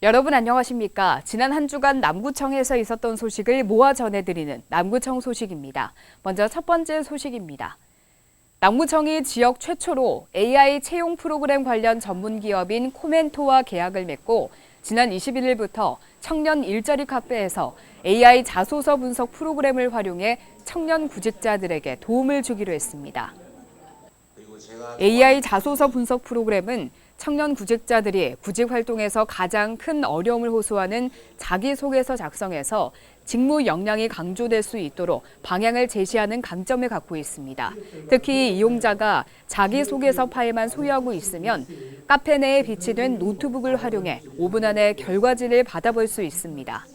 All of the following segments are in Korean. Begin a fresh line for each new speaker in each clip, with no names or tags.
여러분 안녕하십니까? 지난 한 주간 남구청에서 있었던 소식을 모아 전해드리는 남구청 소식입니다. 먼저 첫 번째 소식입니다. 남구청이 지역 최초로 AI 채용 프로그램 관련 전문 기업인 코멘토와 계약을 맺고 지난 21일부터 청년 일자리 카페에서 AI 자소서 분석 프로그램을 활용해 청년 구직자들에게 도움을 주기로 했습니다. AI 자소서 분석 프로그램은 청년 구직자들이 구직 활동에서 가장 큰 어려움을 호소하는 자기소개서 작성에서 직무 역량이 강조될 수 있도록 방향을 제시하는 강점을 갖고 있습니다. 특히 이용자가 자기소개서 파일만 소유하고 있으면 카페 내에 비치된 노트북을 활용해 5분 안에 결과지를 받아볼 수 있습니다.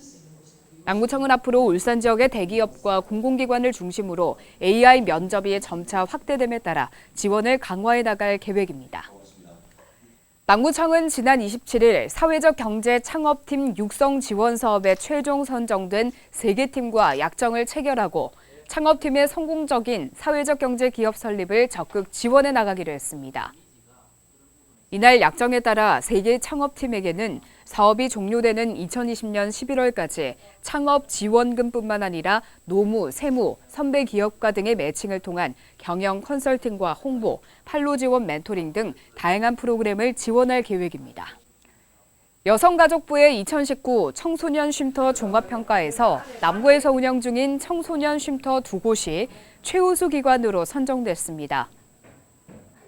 남구청은 앞으로 울산 지역의 대기업과 공공기관을 중심으로 AI 면접이 점차 확대됨에 따라 지원을 강화해 나갈 계획입니다. 남구청은 지난 27일 사회적 경제 창업팀 육성 지원 사업에 최종 선정된 3개 팀과 약정을 체결하고 창업팀의 성공적인 사회적 경제 기업 설립을 적극 지원해 나가기로 했습니다. 이날 약정에 따라 3개 창업팀에게는 사업이 종료되는 2020년 11월까지 창업 지원금뿐만 아니라 노무, 세무, 선배 기업가 등의 매칭을 통한 경영 컨설팅과 홍보, 판로 지원 멘토링 등 다양한 프로그램을 지원할 계획입니다. 여성가족부의 2019 청소년 쉼터 종합평가에서 남구에서 운영 중인 청소년 쉼터 2곳이 최우수 기관으로 선정됐습니다.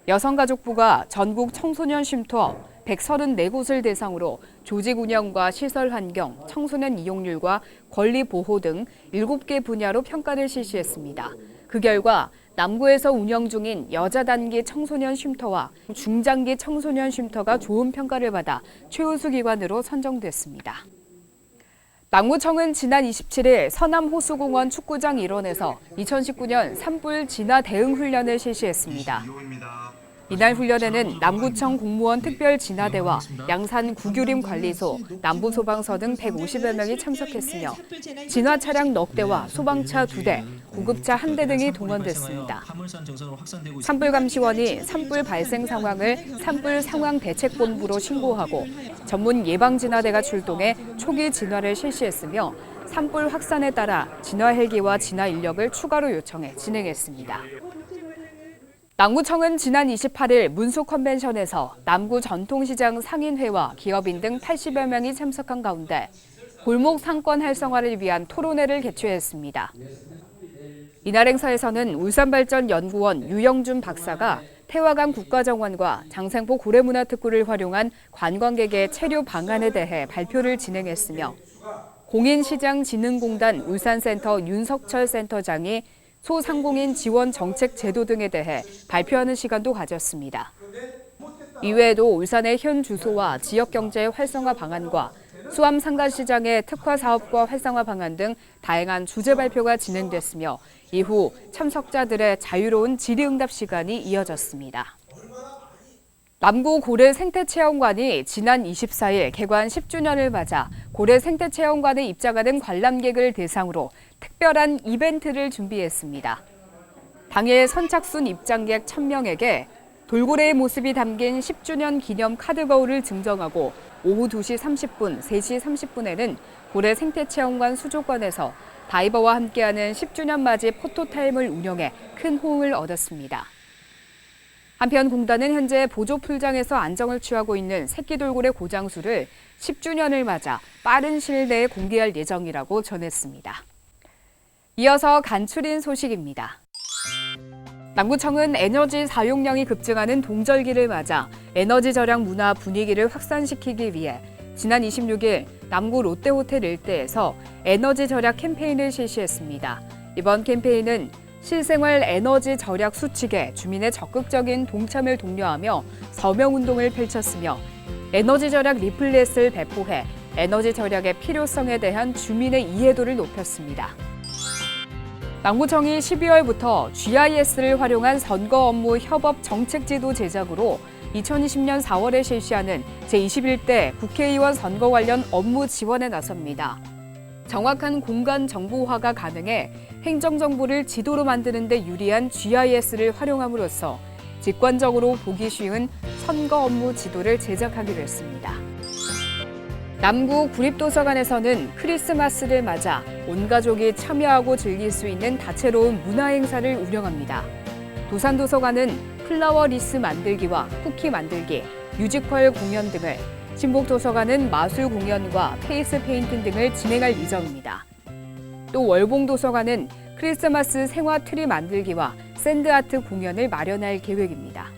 여성가족부가 전국 청소년 쉼터 134곳을 대상으로 조직 운영과 시설 환경, 청소년 이용률과 권리 보호 등 7개 분야로 평가를 실시했습니다. 그 결과 남구에서 운영 중인 여자 단기 청소년 쉼터와 중장기 청소년 쉼터가 좋은 평가를 받아 최우수 기관으로 선정됐습니다. 남구청은 지난 27일 서남호수공원 축구장 일원에서 2019년 산불 진화 대응 훈련을 실시했습니다. 이날 훈련에는 남구청 공무원 특별진화대와 양산 구규림 관리소, 남부소방서 등 150여 명이 참석했으며 진화 차량 넉 대와 소방차 2대, 구급차 1대 등이 동원됐습니다. 산불감시원이 산불 발생 상황을 산불 상황 대책본부로 신고하고 전문 예방진화대가 출동해 초기 진화를 실시했으며 산불 확산에 따라 진화 헬기와 진화 인력을 추가로 요청해 진행했습니다. 남구청은 지난 28일 문수 컨벤션에서 남구 전통시장 상인회와 기업인 등 80여 명이 참석한 가운데 골목 상권 활성화를 위한 토론회를 개최했습니다. 이날 행사에서는 울산발전연구원 유영준 박사가 태화강 국가정원과 장생포 고래문화특구를 활용한 관광객의 체류 방안에 대해 발표를 진행했으며 공인시장진흥공단 울산센터 윤석철 센터장이 소상공인 지원 정책 제도 등에 대해 발표하는 시간도 가졌습니다. 이외에도 울산의 현 주소와 지역경제 활성화 방안과 수암 상가시장의 특화 사업과 활성화 방안 등 다양한 주제 발표가 진행됐으며 이후 참석자들의 자유로운 질의응답 시간이 이어졌습니다. 남구 고래 생태체험관이 지난 24일 개관 10주년을 맞아 고래 생태체험관에 입장하는 관람객을 대상으로 특별한 이벤트를 준비했습니다. 당일 선착순 입장객 1000명에게 돌고래의 모습이 담긴 10주년 기념 카드 거울을 증정하고 오후 2시 30분, 3시 30분에는 고래 생태체험관 수족관에서 다이버와 함께하는 10주년 맞이 포토타임을 운영해 큰 호응을 얻었습니다. 한편 공단은 현재 보조풀장에서 안정을 취하고 있는 새끼돌고래 고장수를 10주년을 맞아 빠른 시일 내에 공개할 예정이라고 전했습니다. 이어서 간추린 소식입니다. 남구청은 에너지 사용량이 급증하는 동절기를 맞아 에너지 절약 문화 분위기를 확산시키기 위해 지난 26일 남구 롯데호텔 일대에서 에너지 절약 캠페인을 실시했습니다. 이번 캠페인은 실생활 에너지 절약 수칙에 주민의 적극적인 동참을 독려하며 서명운동을 펼쳤으며 에너지 절약 리플렛을 배포해 에너지 절약의 필요성에 대한 주민의 이해도를 높였습니다. 남구청이 12월부터 GIS를 활용한 선거 업무 협업 정책지도 제작으로 2020년 4월에 실시하는 제21대 국회의원 선거 관련 업무 지원에 나섭니다. 정확한 공간 정보화가 가능해 행정정보를 지도로 만드는 데 유리한 GIS를 활용함으로써 직관적으로 보기 쉬운 선거 업무 지도를 제작하기로 했습니다. 남구 구립도서관에서는 크리스마스를 맞아 온 가족이 참여하고 즐길 수 있는 다채로운 문화행사를 운영합니다. 도산도서관은 플라워 리스 만들기와 쿠키 만들기, 뮤지컬 공연 등을, 신복도서관은 마술 공연과 페이스 페인팅 등을 진행할 예정입니다. 또 월봉도서관은 크리스마스 생화 트리 만들기와 샌드아트 공연을 마련할 계획입니다.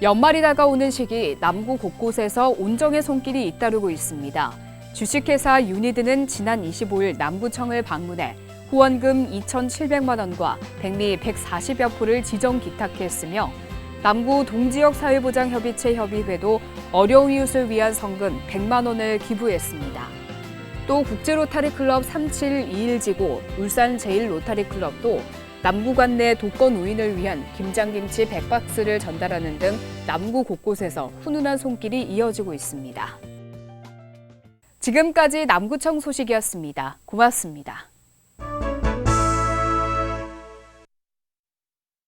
연말이 다가오는 시기 남구 곳곳에서 온정의 손길이 잇따르고 있습니다. 주식회사 유니드는 지난 25일 남구청을 방문해 후원금 2,700만 원과 백리 140여 포를 지정 기탁했으며 남구 동지역 사회보장협의체 협의회도 어려운 이웃을 위한 성금 100만 원을 기부했습니다. 또 국제로타리클럽 3721지구, 울산 제1로타리클럽도 남구관 내 독거 노인을 위한 김장김치 100박스를 전달하는 등 남구 곳곳에서 훈훈한 손길이 이어지고 있습니다. 지금까지 남구청 소식이었습니다. 고맙습니다.